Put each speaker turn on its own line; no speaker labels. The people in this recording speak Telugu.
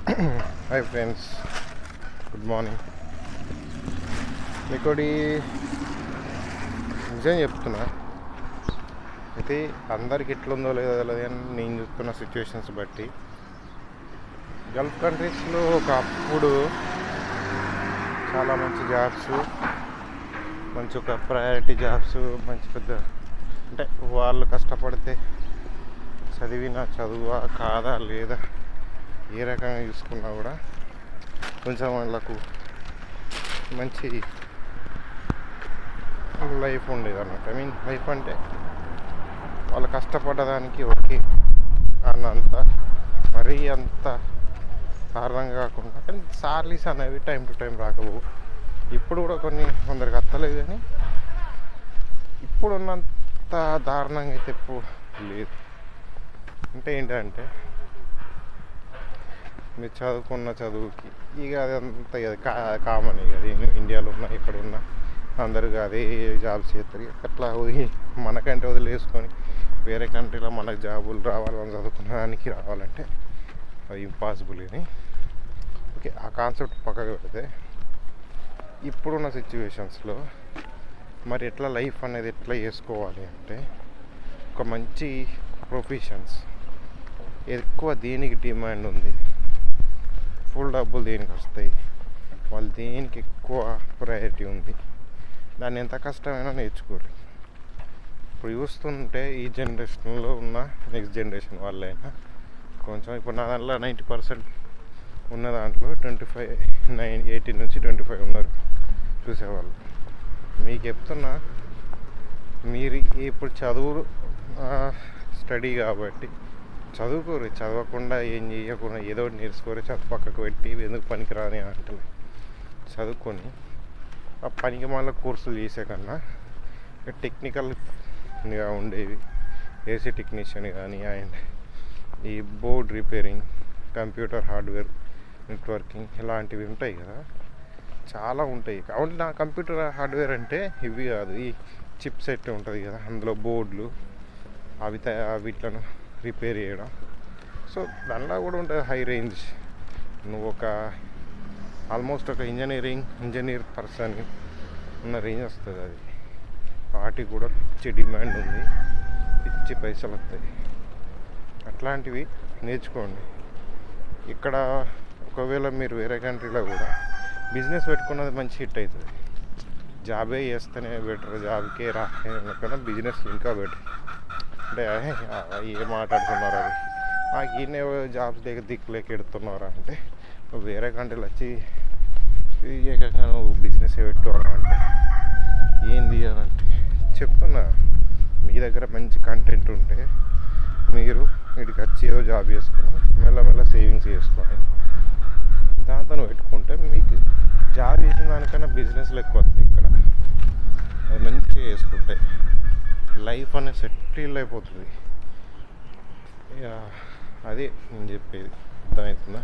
Hi friends, good morning. మీకోటి నిజం చెప్తున్నా, అయితే అందరికి ఎట్లుందో లేదో తెలియదు కానీ నేను చూస్తున్న సిచ్యువేషన్స్ బట్టి గల్ఫ్ కంట్రీస్లో ఒకప్పుడు చాలా మంచి జాబ్స్, మంచి ఒక ప్రయారిటీ జాబ్స్, మంచి పెద్ద అంటే వాళ్ళు కష్టపడితే చదివిన చదువా కాదా లేదా ఏ రకంగా చూసుకున్నా కూడా కొంచెం వాళ్ళకు మంచి లైఫ్ ఉండేది అన్నట్టు. లైఫ్ అంటే వాళ్ళు కష్టపడ్డదానికి ఓకే అన్నంత మరీ అంత దారుణంగా కాకుండా, కానీ సాలరీస్ అనేవి టైం టు టైం రాకపోవు. ఇప్పుడు కూడా కొన్ని కొందరికి అత్తలేదు, కానీ ఇప్పుడున్నంత దారుణంగా అయితే ఎప్పుడు లేదు. అంటే ఏంటంటే మీరు చదువుకున్న చదువుకి ఇక అదంతా కామన్. ఇక ఇండియాలో ఉన్నా ఇక్కడ ఉన్నా అందరూ అదే జాబ్స్ చేస్తారు. అట్లా మనకంటే వదిలేసుకొని వేరే కంట్రీలో మనకు జాబులు రావాలి, మనం చదువుకున్న దానికి రావాలంటే అది ఇంపాసిబుల్. అని ఓకే, ఆ కాన్సెప్ట్ పక్కకు పెడితే ఇప్పుడున్న సిచ్యువేషన్స్లో మరి ఎట్లా లైఫ్ అనేది ఎట్లా చేసుకోవాలి అంటే, ఒక మంచి ప్రొఫెషన్స్ ఎక్కువ దేనికి డిమాండ్ ఉంది, ఫుల్ డబ్బులు దేనికి వస్తాయి, వాళ్ళు దేనికి ఎక్కువ ప్రయారిటీ ఉంది, దాన్ని ఎంత కష్టమైనా నేర్చుకోరు. ఇప్పుడు చూస్తుంటే ఈ జనరేషన్లో ఉన్న నెక్స్ట్ జనరేషన్ వాళ్ళైనా కొంచెం ఇప్పుడు నా దాంట్లో 90% ఉన్న దాంట్లో 18 నుంచి 25 ఉన్నారు చూసేవాళ్ళు. మీకు చెప్తున్నా, మీరు ఇప్పుడు చదువు స్టడీ కాబట్టి చదువుకోరు, చదవకుండా ఏం చేయకుండా ఏదో ఒకటి నేర్చుకోరు, చదువు పక్కకు పెట్టి ఎందుకు పనికిరాని అంటే చదువుకొని ఆ పనికి మళ్ళీ కోర్సులు చేసే కన్నా టెక్నికల్గా ఉండేవి ఏసీ టెక్నీషియన్ కానీ అండ్ ఈ board repairing, computer hardware networking ఇలాంటివి ఉంటాయి కదా, చాలా ఉంటాయి. కాబట్టి నా కంప్యూటర్ హార్డ్వేర్ అంటే ఇవి కాదు, ఈ చిప్ సెట్ ఉంటుంది కదా, అందులో బోర్డులు వీటిలను రిపేర్ చేయడం. సో దానిలో కూడా ఉంటుంది హై రేంజ్. నువ్వు ఆల్మోస్ట్ ఒక ఇంజనీర్ పర్సన్ ఉన్న రేంజ్ వస్తుంది. అది వాటికి కూడా పిచ్చి డిమాండ్ ఉంది, పిచ్చి పైసలు వస్తాయి. అట్లాంటివి నేర్చుకోండి. ఇక్కడ ఒకవేళ మీరు వేరే కంట్రీలో కూడా బిజినెస్ పెట్టుకున్నది మంచి హిట్ అవుతుంది. జాబే చేస్తేనే బెటర్, జాబ్కే రాకన్నా బిజినెస్ ఇంకా బెటర్. అంటే ఏం మాట్లాడుతున్నారు, అది నాకు ఈయన జాబ్స్ దగ్గర దిక్కులేక ఎడుతున్నారా అంటే, నువ్వు వేరే కంట్రీలో వచ్చి ఏకంగా నువ్వు బిజినెస్ పెట్టుకోవాలంటే ఏంది అని అంటే చెప్తున్నా. మీ దగ్గర మంచి కంటెంట్ ఉంటే మీరు వీటికి వచ్చి ఏదో జాబ్ చేసుకొని మెల్లమెల్ల సేవింగ్స్ చేసుకొని దాంతో పెట్టుకుంటే మీకు జాబ్ చేసిన దానికన్నా బిజినెస్లు ఎక్కువ వస్తాయి. ఇక్కడ అది మంచిగా చేసుకుంటే లైఫ్ అనేది సెటిల్ అయిపోతుంది. అదే నేను చెప్పేది, అర్థమవుతుందా?